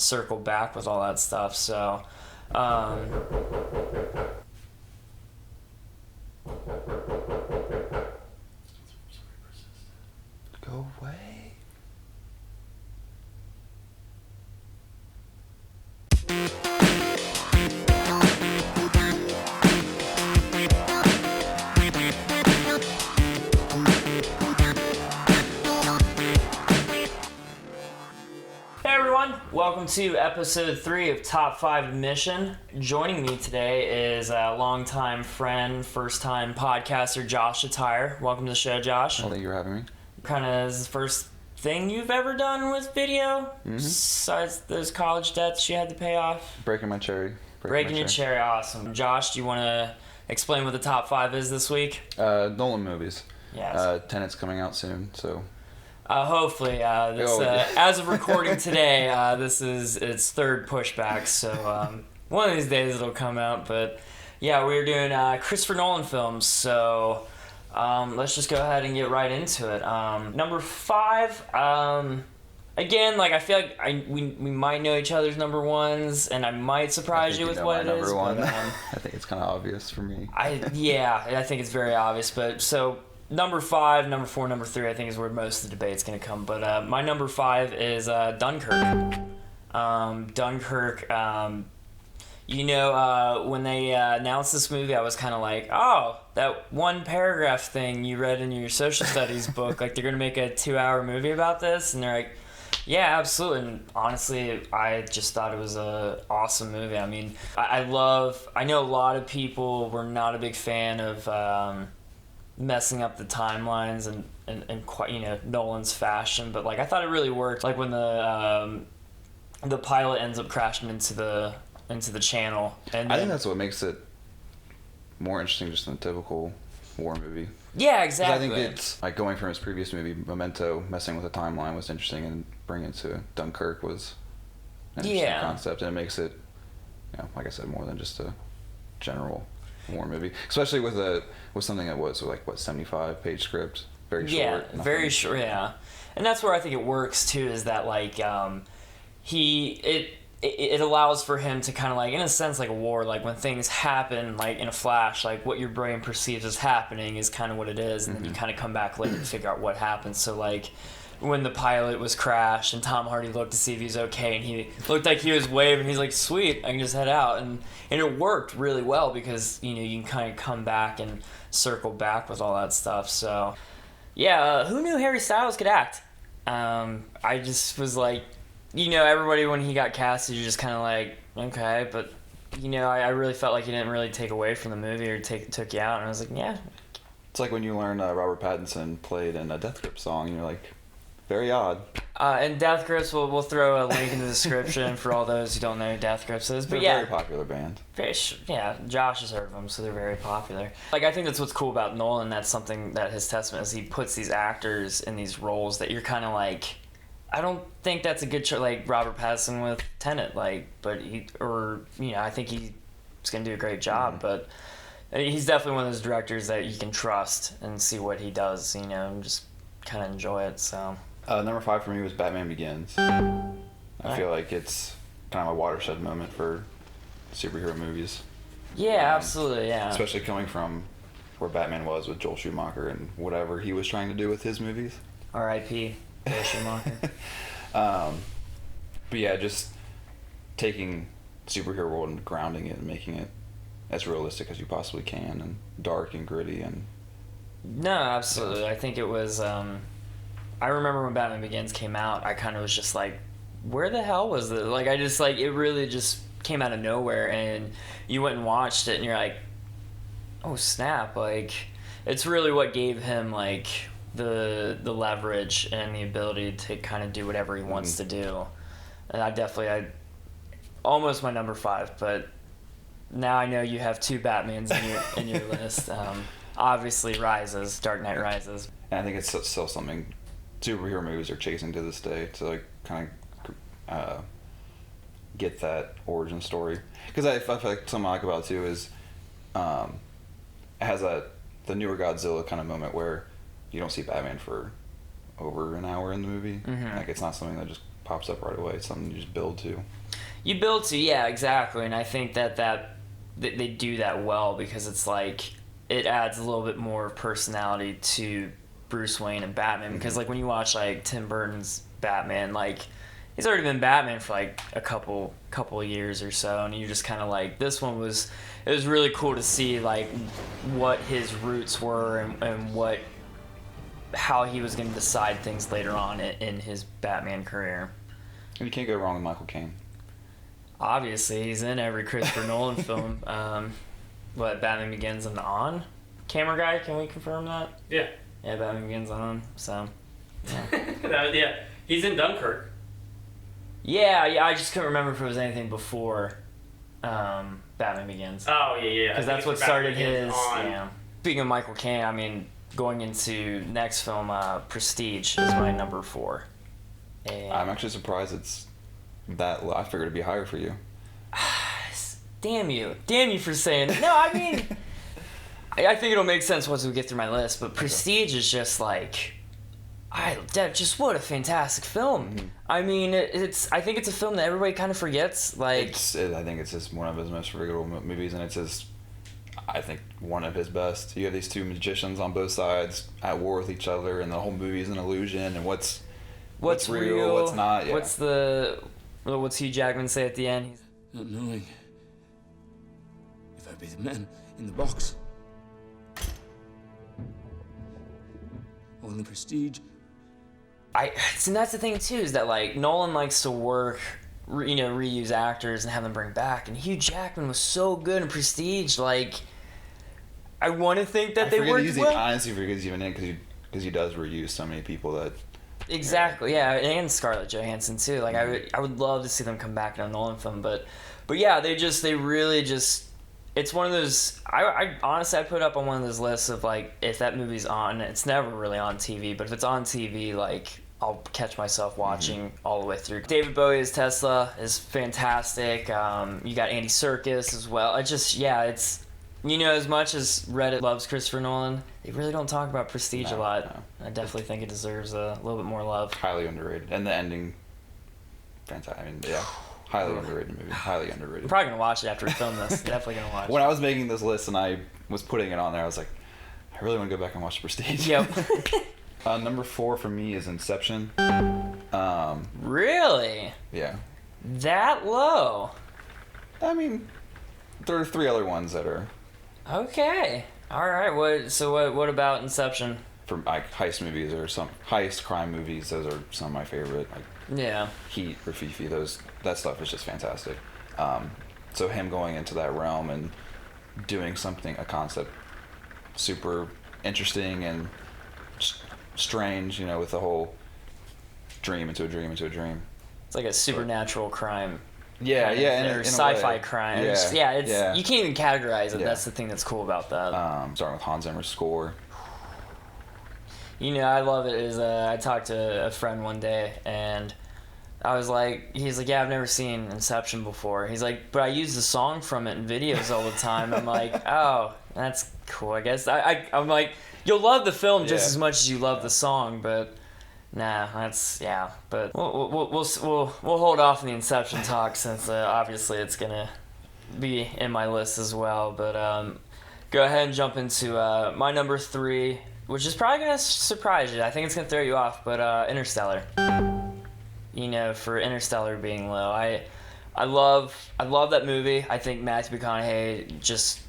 circle back with all that stuff. So, Go away. Hey everyone, welcome to episode 3 of Top 5 Admission. Joining me today is a longtime friend, first-time podcaster, Josh Lattire. Welcome to the show, Josh. Well, thank you for having me. Kind of is the first thing you've ever done with video, besides those college debts you had to pay off? Breaking my cherry. Breaking your cherry, awesome. Josh, do you want to explain what the top 5 is this week? Nolan movies. Yes. Tenet's coming out soon, so... Hopefully, as of recording today, this is its third pushback, so one of these days it'll come out. But yeah, we're doing Christopher Nolan films, so let's just go ahead and get right into it. Number 5, again, like I feel like we might know each other's number ones, and I might surprise you with what it is. One. But, I think it's kind of obvious for me. I think it's very obvious, but so. Number 5, number 4, number 3, I think is where most of the debate's going to come. But my number 5 is Dunkirk. Dunkirk, when they announced this movie, I was kind of like, oh, that one paragraph thing you read in your social studies book, like they're going to make a 2-hour movie about this? And they're like, yeah, absolutely. And honestly, I just thought it was an awesome movie. I mean, I know a lot of people were not a big fan of... messing up the timelines and quite, Nolan's fashion, but like I thought it really worked. Like when the pilot ends up crashing into the channel, and I think that's what makes it more interesting just than a typical war movie. Yeah, exactly. I think it's like going from his previous movie Memento, messing with the timeline was interesting, and bringing it to Dunkirk was an interesting concept, and it makes it, like I said, more than just a general war movie, especially with something that was like 75-page script, very short. Very short. Yeah, and that's where I think it works too. Is that like it allows for him to kind of like, in a sense, like a war, like when things happen like in a flash, like what your brain perceives as happening is kind of what it is, and then you kind of come back later to figure out what happened. So like when the pilot was crashed and Tom Hardy looked to see if he was okay, and he looked like he was waving, he's like, sweet, I can just head out. And it worked really well because, you can kind of come back and circle back with all that stuff. So, yeah, who knew Harry Styles could act? I just was like, everybody when he got casted, you're just kind of like, okay, but, I really felt like he didn't really take away from the movie or took you out. And I was like, yeah. It's like when you learn Robert Pattinson played in a Death Grip song, and you're like, very odd. And Death Grips, we'll throw a link in the description for all those who don't know who Death Grips is. But they're a very popular band. Josh has heard of them, so they're very popular. Like, I think that's what's cool about Nolan. That's something that his testament is. He puts these actors in these roles that you're kind of like, I don't think that's a good choice. Like Robert Pattinson with Tenet, I think he's gonna do a great job. But he's definitely one of those directors that you can trust and see what he does. And just kind of enjoy it. So. Number 5 for me was Batman Begins. I feel like it's kind of a watershed moment for superhero movies. Yeah, absolutely, yeah. Especially coming from where Batman was with Joel Schumacher and whatever he was trying to do with his movies. R.I.P. Joel Schumacher. But yeah, just taking superhero world and grounding it and making it as realistic as you possibly can, and dark and gritty. And no, absolutely. I think it was... I remember when Batman Begins came out, I kind of was just like, where the hell was it? Like, it really just came out of nowhere, and you went and watched it, and you're like, oh, snap. Like, it's really what gave him, like, the leverage and the ability to kind of do whatever he wants to do. And I almost my number 5, but now I know you have 2 Batmans in your list. Obviously, Dark Knight Rises. And I think it's still something superhero movies are chasing to this day, to like kind of get that origin story. Because I feel like something I like about it too is it has the newer Godzilla kind of moment where you don't see Batman for over an hour in the movie. Mm-hmm. Like, it's not something that just pops up right away. It's something you just build to. You build to, yeah, exactly. And I think that they do that well because it's like it adds a little bit more personality to Bruce Wayne and Batman. Because like when you watch like Tim Burton's Batman, like he's already been Batman for like a couple of years or so, and you're just kind of like, this one was, it was really cool to see like what his roots were and how he was going to decide things later on in his Batman career. And you can't go wrong with Michael Caine. Obviously, he's in every Christopher Nolan film. Batman Begins and on? Camera guy, can we confirm that? Yeah. Yeah, Batman Begins on, so. Yeah. Yeah. He's in Dunkirk. Yeah, I just couldn't remember if it was anything before Batman Begins. Oh, yeah. Because that's what started his. Yeah. Speaking of Michael Caine, I mean, going into next film, Prestige is my number 4. And I'm actually surprised it's that low. I figured it'd be higher for you. Damn you for saying it. No, I mean, I think it'll make sense once we get through my list, but Prestige is just like, just what a fantastic film. Mm-hmm. I mean, I think it's a film that everybody kind of forgets. Like, I think it's just one of his most forgettable movies, and it's just, I think, one of his best. You have these two magicians on both sides at war with each other, and the whole movie is an illusion, and what's real, what's not. Yeah. What's Hugh Jackman say at the end? He's not knowing if I'd be the man in the box or in the Prestige. And that's the thing too, is that like Nolan likes to work, reuse actors and have them bring back, and Hugh Jackman was so good in Prestige. Like, I want to think that they worked well. Honestly, forget he's even in because he does reuse so many people that. Exactly, yeah, and Scarlett Johansson too. Like, I would love to see them come back in a Nolan film, but yeah, they really just. It's one of those. I honestly, I put up on one of those lists of like, if that movie's on, it's never really on TV, but if it's on TV, like, I'll catch myself watching all the way through. David Bowie as Tesla is fantastic. You got Andy Serkis as well. It's as much as Reddit loves Christopher Nolan, they really don't talk about Prestige a lot. No. I definitely think it deserves a little bit more love. Highly underrated, and the ending, fantastic. I mean, yeah. Highly underrated movie. Highly underrated. I'm probably going to watch it after we film this. Definitely going to watch it. When I was making this list and I was putting it on there, I was like, I really want to go back and watch Prestige. Yep. Number 4 for me is Inception. Really? Yeah. That low? I mean, there are 3 other ones that are... Okay. All right. What about Inception? For like heist movies or some heist crime movies, those are some of my favorite. Like, yeah. Heat, Rafifi, that stuff is just fantastic. So him going into that realm and doing a concept super interesting and strange, with the whole dream into a dream into a dream. It's like a supernatural crime. Yeah, or sci-fi crime. Yeah, you can't even categorize it. Yeah. That's the thing that's cool about that. Starting with Hans Zimmer's score. I love it. I talked to a friend one day, and he's like, yeah, I've never seen Inception before. He's like, but I use the song from it in videos all the time. I'm like, oh, that's cool, I guess. I'm like, you'll love the film just as much as you love the song, but nah, but we'll hold off on the Inception talk since obviously it's gonna be in my list as well. But go ahead and jump into my number 3, which is probably gonna surprise you. I think it's gonna throw you off, but Interstellar. For Interstellar being low, I love that movie. I think Matthew McConaughey, just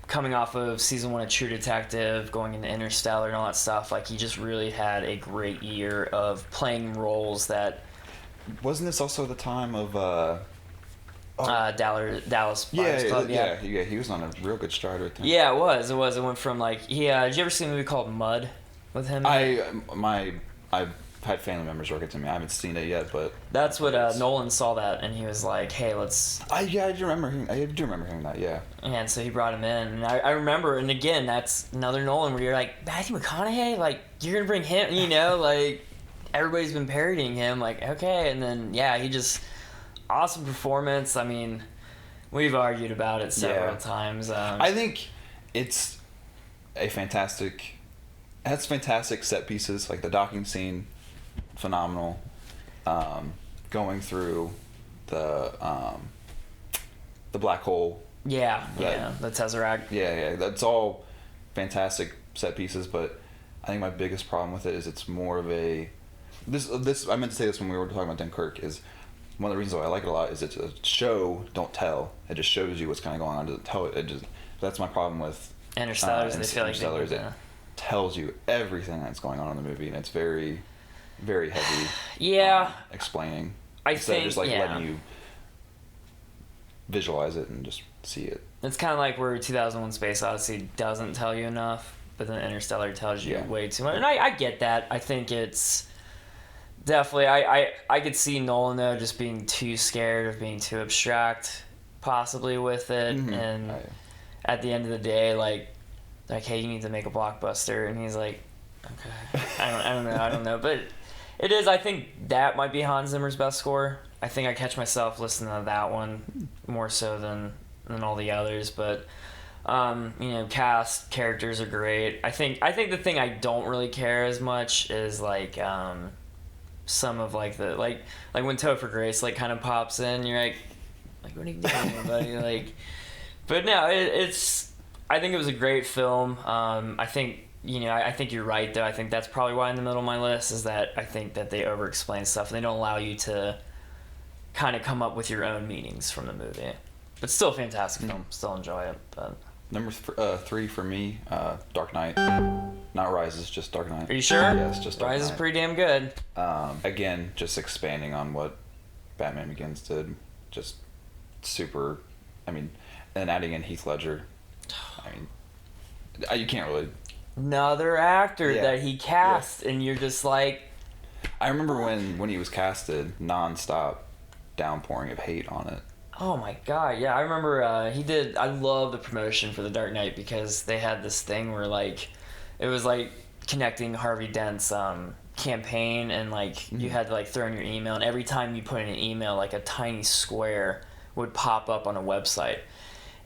coming off of season 1 of True Detective, going into Interstellar and all that stuff, like, he just really had a great year of playing roles that. Wasn't this also the time of Dallas Buyers Club? Yeah, he was on a real good stride right there. Yeah, it was. It went from like did you ever see a movie called Mud with him? I've had family members work it to me. I haven't seen it yet, but that's what Nolan saw that, and he was like, "Hey, let's." I do remember hearing that. Yeah. And so he brought him in, and I remember, and again, that's another Nolan where you're like, Matthew McConaughey, like, you're gonna bring him, like, everybody's been parodying him, like, okay, and then he just awesome performance. I mean, we've argued about it several times. I think it's a fantastic. It has fantastic set pieces, like the docking scene. Phenomenal. going through the black hole. Yeah, the Tesseract. Yeah, that's all fantastic set pieces, but I think my biggest problem with it is it's more of a this I meant to say this when we were talking about Dunkirk, is one of the reasons why I like it a lot is it's a show, don't tell. It just shows you what's kind of going on. It doesn't tell it. That's my problem with Interstellar. They feel like it tells you everything that's going on in the movie, and it's very, very heavy. Explaining. Instead of just letting you visualize it and just see it. It's kind of like where 2001: Space Odyssey doesn't tell you enough, but then Interstellar tells you way too much. And I get that. I think it's definitely, I could see Nolan though just being too scared of being too abstract, possibly with it, and at the end of the day, like, hey, you need to make a blockbuster, and he's like, okay, I don't know, but it is. I think that might be Hans Zimmer's best score. I think I catch myself listening to that one more so than all the others, but cast, characters are great. I think the thing I don't really care as much is like some of like the like when Topher Grace like kind of pops in, you're like what are you doing, buddy? Like, but no, it's. I think it was a great film. I think I think you're right though. I think that's probably why in the middle of my list is that I think that they over-explain stuff. They don't allow you to kind of come up with your own meanings from the movie. But still a fantastic film. Still enjoy it. But number 3 for me, Dark Knight. Not Rises, just Dark Knight. Are you sure? Yes, just Dark Knight. Rise is pretty damn good. Again, just expanding on what Batman Begins did. Just super. I mean, and adding in Heath Ledger. I mean, you can't really. Another actor that he cast, and you're just like. I remember when he was casted, non-stop downpouring of hate on it. Oh my god, yeah, I remember he did. I love the promotion for The Dark Knight because they had this thing where like it was like connecting Harvey Dent's campaign, and like you had to like throw in your email, and every time you put in an email, like a tiny square would pop up on a website.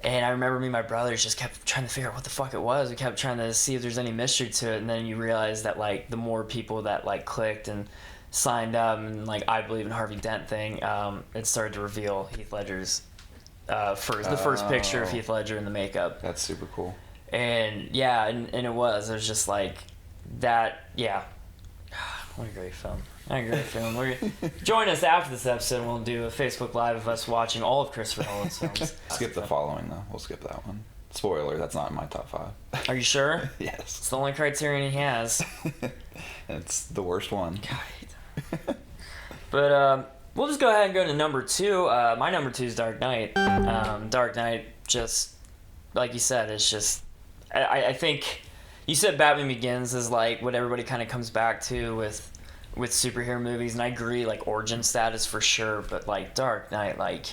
And I remember me and my brothers just kept trying to figure out what the fuck it was. We kept trying to see if there's any mystery to it, and then you realize that like the more people that like clicked and signed up and like I believe in Harvey Dent thing, it started to reveal Heath Ledger's the first picture of Heath Ledger in the makeup. That's super cool. And yeah, and it was just like that. Yeah, what a great film. Join us after this episode and we'll do a Facebook Live of us watching all of Christopher Nolan's films. Skip the following though. We'll skip that one. Spoiler, that's not in my top 5. Are you sure? Yes. It's the only criterion he has. It's the worst one. God. But we'll just go ahead and go to number 2. My number 2 is Dark Knight. Dark Knight, just like you said, it's just I think you said Batman Begins is like what everybody kind of comes back to with superhero movies, and I agree, like origin status for sure, but like Dark Knight, like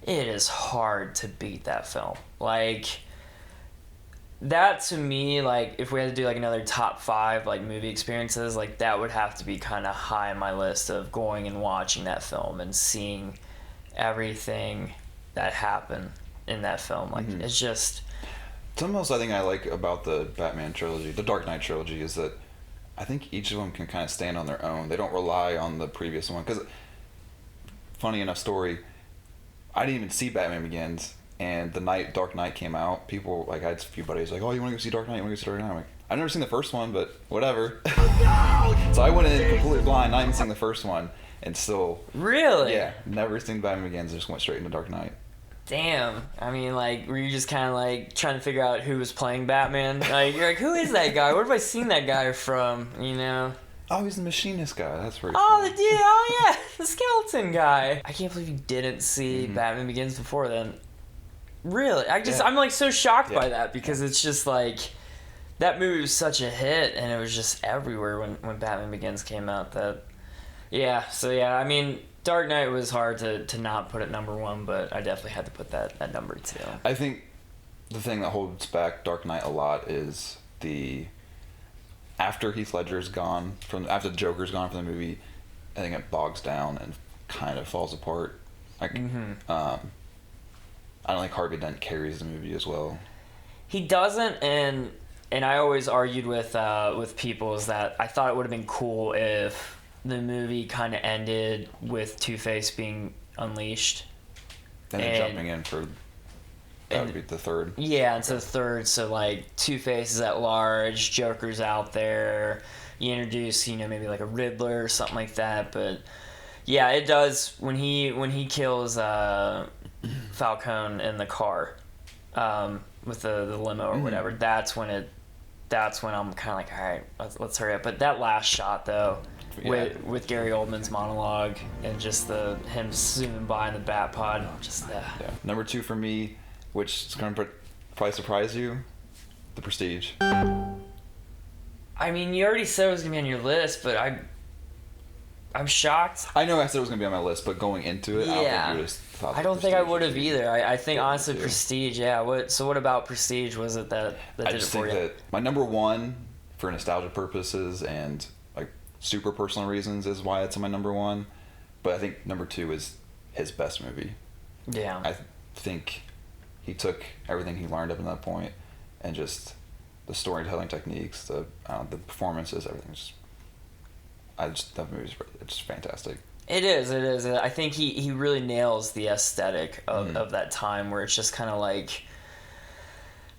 it is hard to beat that film. Like that to me, like if we had to do like another top 5 like movie experiences, like that would have to be kind of high on my list of going and watching that film and seeing everything that happened in that film. Like it's just something else I think I like about the Batman trilogy, the Dark Knight trilogy, is that I think each of them can kind of stand on their own. They don't rely on the previous one. Because, funny enough story, I didn't even see Batman Begins, and the night Dark Knight came out, people, like, I had a few buddies like, oh, you want to go see Dark Knight? You want to go see Dark Knight? I'm like, I've never seen the first one, but whatever. So I went in completely blind, not even seeing the first one, and still... Really? Yeah, never seen Batman Begins, just went straight into Dark Knight. Damn. I mean, like, were you just kind of, like, trying to figure out who was playing Batman? Like, you're like, who is that guy? Where have I seen that guy from, you know? Oh, he's the machinist guy. That's pretty cool. The dude. Oh, yeah. The skeleton guy. I can't believe you didn't see Batman Begins before then. Really? I'm, like, so shocked by that because it's just, like, that movie was such a hit and it was just everywhere when Batman Begins came out that... Yeah, so, yeah, I mean... Dark Knight was hard to not put at number 1, but I definitely had to put that at number 2. I think the thing that holds back Dark Knight a lot is after Heath Ledger's gone, after the Joker's gone from the movie, I think it bogs down and kind of falls apart. Like, I don't think Harvey Dent carries the movie as well. He doesn't, and I always argued with people is that I thought it would have been cool if the movie kind of ended with Two-Face being unleashed. And jumping in for that would be the third. Yeah, and so the third, so like Two-Face is at large, Joker's out there. You introduce, maybe like a Riddler or something like that, but yeah, it does when he kills Falcone in the car with the limo or whatever. That's when I'm kind of like, all right, let's hurry up. But that last shot though, with Gary Oldman's monologue and just him zooming by in the bat pod, just yeah. Number 2 for me, which is going to probably surprise you, The Prestige. I mean, you already said it was gonna be on your list, but I'm shocked. I know I said it was gonna be on my list, but going into it, I don't think I would have either. I think honestly, Prestige. Yeah. What about Prestige? Was it that did it for you? That my number 1 for nostalgia purposes and like super personal reasons is why it's on my number 1, but I think number 2 is his best movie. Yeah. I think he took everything he learned up to that point and just the storytelling techniques, the performances, everything. That movie's it's fantastic. It is. I think he really nails the aesthetic of that time where it's just kind of like,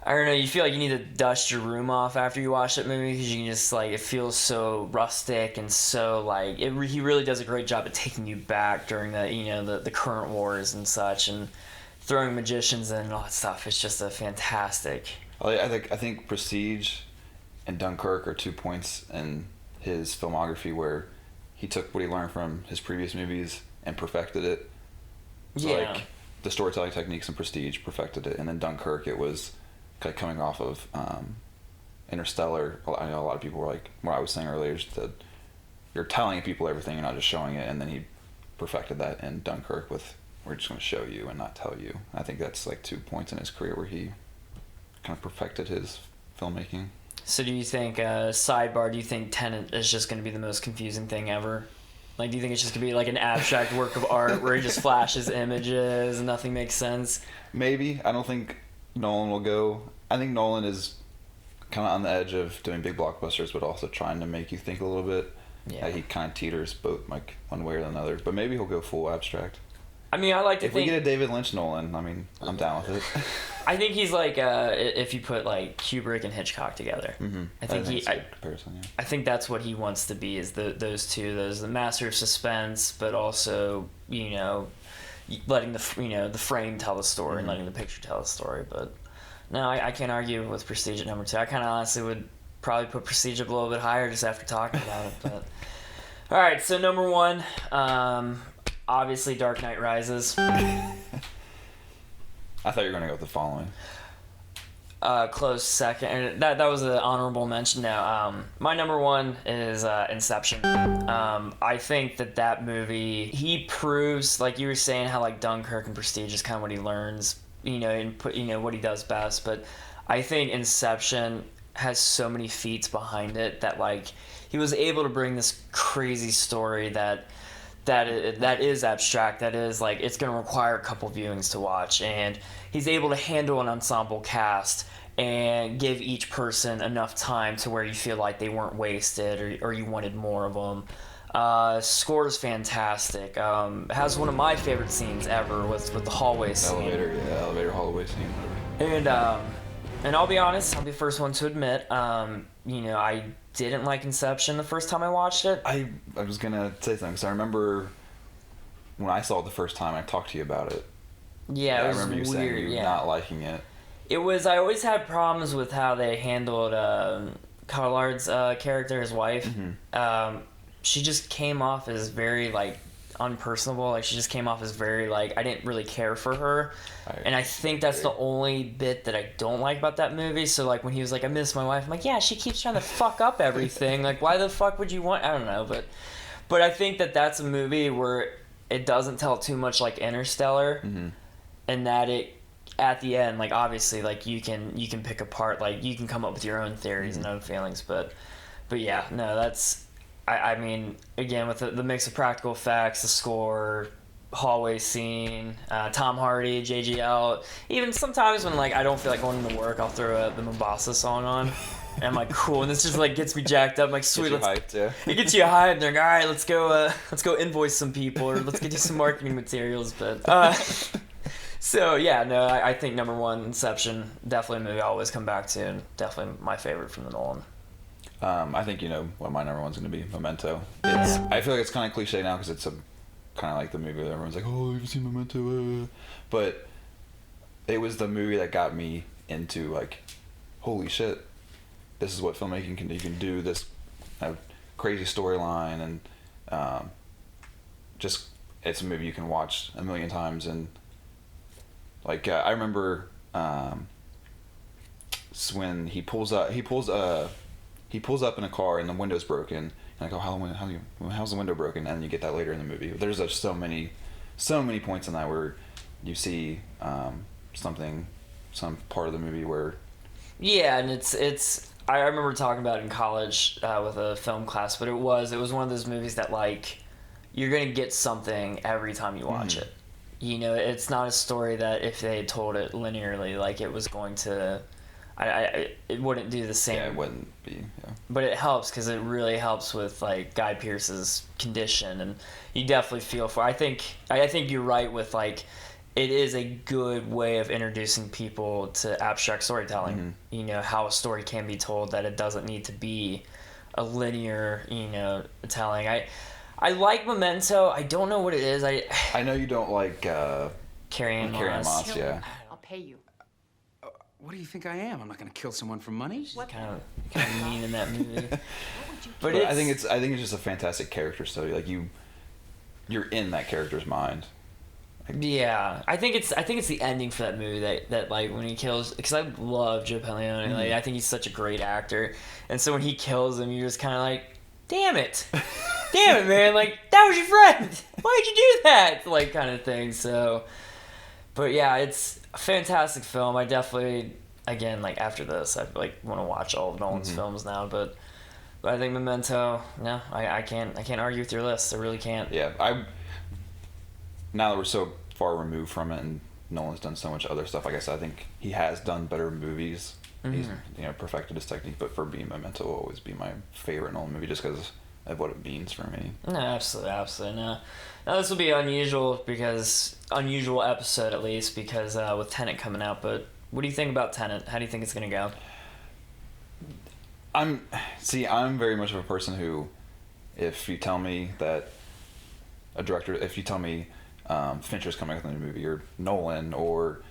I don't know, you feel like you need to dust your room off after you watch that movie because you can just like, it feels so rustic and so like, he really does a great job at taking you back during the current wars and such and throwing magicians in and all that stuff. It's just a fantastic. I think Prestige and Dunkirk are 2 points in his filmography where he took what he learned from his previous movies and perfected it. So like the storytelling techniques in Prestige perfected it, and then Dunkirk, it was kind of coming off of Interstellar. I know a lot of people were like, what I was saying earlier is that you're telling people everything, you're not just showing it, and then he perfected that in Dunkirk with we're just going to show you and not tell you. I think that's like 2 points in his career where he kind of perfected his filmmaking. So do you think, sidebar, do you think Tenet is just going to be the most confusing thing ever? Like, do you think it's just going to be like an abstract work of art where he just flashes images and nothing makes sense? Maybe. I don't think Nolan will go. I think Nolan is kind of on the edge of doing big blockbusters, but also trying to make you think a little bit. Yeah. He kind of teeters both like one way or another. But maybe he'll go full abstract. I mean, I like to think... If we get a David Lynch Nolan, I mean, I'm down with it. I think he's like, if you put like Kubrick and Hitchcock together, I think that's what he wants to be, is those two, the master of suspense, but also, letting the frame tell the story and letting the picture tell the story. But no, I can't argue with Prestige at number 2. I kind of honestly would probably put Prestige up a little bit higher just after talking about it. But all right, so number 1, obviously Dark Knight Rises. I thought you were going to go with the following. Close second. And that was an honorable mention. Now, my number 1 is Inception. I think that movie, he proves, like you were saying, how like Dunkirk and Prestige is kind of what he learns, and what he does best. But I think Inception has so many feats behind it that like he was able to bring this crazy story that is abstract, that is like it's going to require a couple viewings to watch, and he's able to handle an ensemble cast and give each person enough time to where you feel like they weren't wasted or you wanted more of them. Score is fantastic. Has one of my favorite scenes ever with the hallway scene. Elevator hallway scene. And I'll be honest, I'll be the first one to admit, I didn't like Inception the first time I watched it. I was gonna say something because I remember when I saw it the first time, I talked to you about it. Yeah, it was I remember you saying you not liking it. It was. I always had problems with how they handled Collard's character, his wife. Mm-hmm. She just came off as very like unpersonable. Like she just came off as very like I didn't really care for her. And I think that's the only bit that I don't like about that movie. So like when he was like, I miss my wife, I'm like, yeah, she keeps trying to fuck up everything. Like why the fuck would you want? I don't know, but I think that's a movie where it doesn't tell too much like Interstellar, mm-hmm. and that it at the end, like obviously like you can pick apart, like you can come up with your own theories mm-hmm. and own feelings, but yeah, no, that's I mean again with the mix of practical effects, the score, hallway scene, Tom Hardy, JGL. Even sometimes when like I don't feel like going to work, I'll throw the Mombasa song on, I'm like, cool, and this just like gets me jacked up. I'm like, sweet, hyped, yeah. It gets you hyped. They're like, all right, let's go invoice some people, or let's get you some marketing materials. But so yeah, no, I think number one, Inception, definitely a movie I always come back to, and definitely my favorite from the Nolan. I think what my number one's going to be Memento. I feel like it's kind of cliche now because it's kind of like the movie that everyone's like, oh, have you seen Memento? But it was the movie that got me into like, holy shit, this is what filmmaking can do. You can do this crazy storyline, and just it's a movie you can watch a million times. And like I remember when he pulls up in a car and the window's broken. And I go, how's the window broken? And you get that later in the movie. There's just so many points in that where you see some part of the movie where. Yeah, and it's. I remember talking about it in college with a film class, but it was one of those movies that like you're gonna get something every time you watch it. You know, it's not a story that if they had told it linearly, like it was going to. It wouldn't do the same. Yeah, it wouldn't be. Yeah. But it helps because it really helps with like Guy Pearce's condition, and you definitely feel for. I think you're right with like, it is a good way of introducing people to abstract storytelling. Mm-hmm. You know how a story can be told, that it doesn't need to be a linear, telling. I like Memento. I don't know what it is. I know you don't like Carrie-Anne Moss. Yeah. I'll pay you. What do you think I am? I'm not going to kill someone for money. What kind of mean in that movie? But I think it's just a fantastic character study. Like you're in that character's mind. Yeah, I think it's the ending for that movie that like when he kills, because I love Joe Pantoliano. Mm-hmm. Like I think he's such a great actor, and so when he kills him, you're just kind of like, damn it, man! Like that was your friend. Why'd you do that? Like kind of thing. So, but yeah, it's a fantastic film. I definitely, again, like after this, I like want to watch all of Nolan's films now. But I think Memento. No, I can't argue with your list. I really can't. Yeah, now that we're so far removed from it, and Nolan's done so much other stuff, like I said, I think he has done better movies. Mm-hmm. He's perfected his technique, but for me, Memento will always be my favorite Nolan movie just because of what it means for me. No, absolutely. No. Now this will be unusual episode at least because with Tenet coming out. But what do you think about Tenet? How do you think it's gonna go? I'm very much of a person who, if you tell me that if you tell me Fincher's coming out with a new movie, or Nolan, or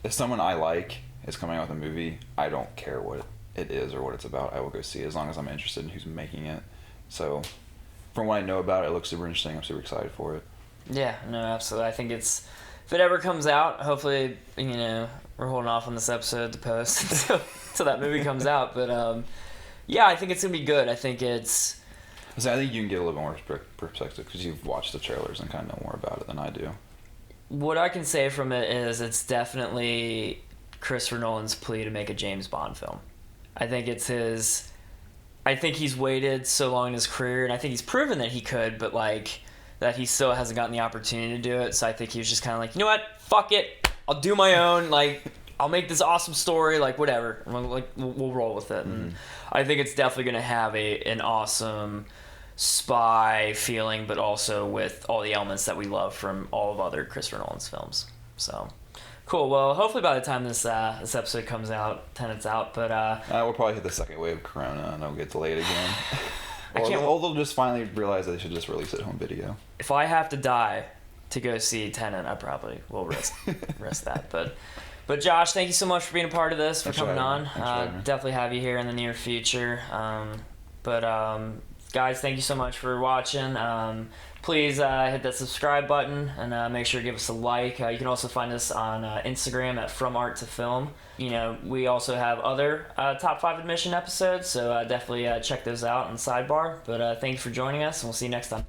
if someone I like is coming out with a movie, I don't care what it is or what it's about. I will go see it as long as I'm interested in who's making it. So from what I know about it, it looks super interesting. I'm super excited for it. Yeah, no, absolutely. I think if it ever comes out, hopefully, we're holding off on this episode to post until that movie comes out. But yeah, I think it's gonna be good. I think you can get a little bit more perspective because you've watched the trailers and kind of know more about it than I do. What I can say from it is it's definitely Christopher Nolan's plea to make a James Bond film. I think he's waited so long in his career, and I think he's proven that he could, but that he still hasn't gotten the opportunity to do it. So I think he was just kind of like, you know what, fuck it, I'll do my own. I'll make this awesome story, whatever. We'll roll with it. Mm-hmm. And I think it's definitely going to have an awesome spy feeling, but also with all the elements that we love from all of other Christopher Nolan's films. So cool. Well, hopefully by the time this episode comes out, Tenet's out. But we'll probably hit the second wave of Corona and it'll get delayed again. Or they'll just finally realize that they should just release it home video. If I have to die to go see Tenet, I probably will risk that. But Josh, thank you so much for being a part of this, for coming on. Definitely have you here in the near future. Guys, thank you so much for watching. Please hit that subscribe button and make sure to give us a like. You can also find us on Instagram at From Art to Film. We also have other Top 5 Admission episodes, so definitely check those out on Sidebar. But thank you for joining us, and we'll see you next time.